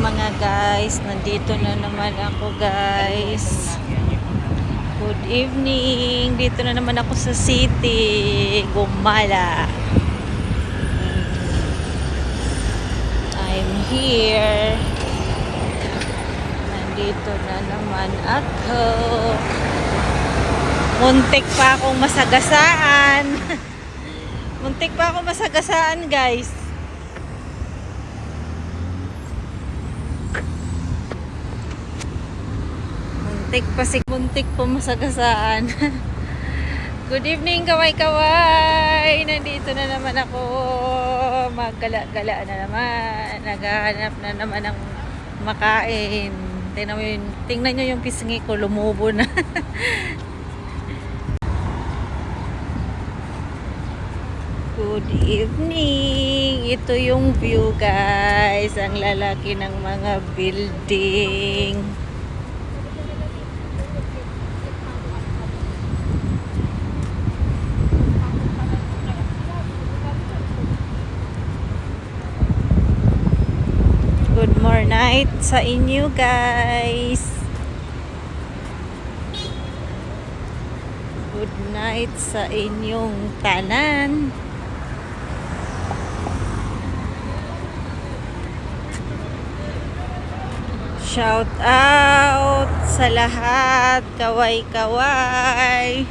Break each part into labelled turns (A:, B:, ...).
A: mga guys, nandito na naman ako guys. Good evening. Dito na naman ako sa city, Gumala. I'm here. Nandito na naman ako. Muntik pa akong masagasaan. Muntik pa akong masagasaan guys. Muntik po masagasaan. Good evening kaway-kaway. Nandito na naman ako. Maggala-gala na naman. Naghahanap na naman ng makain. Tingnan nyo yung pisngi ko, lumubo na. Good evening. Ito yung view guys. Ang lalaki ng mga building. Good morning sa inyo guys. Good night sa inyong tanan. Shout out sa lahat, kaway-kaway.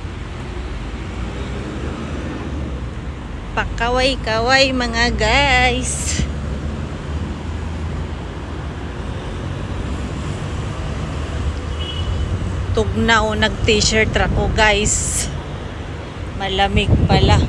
A: Pakaway-kaway mga guys. Tugnaw nag t-shirt ako guys. Malamig pala.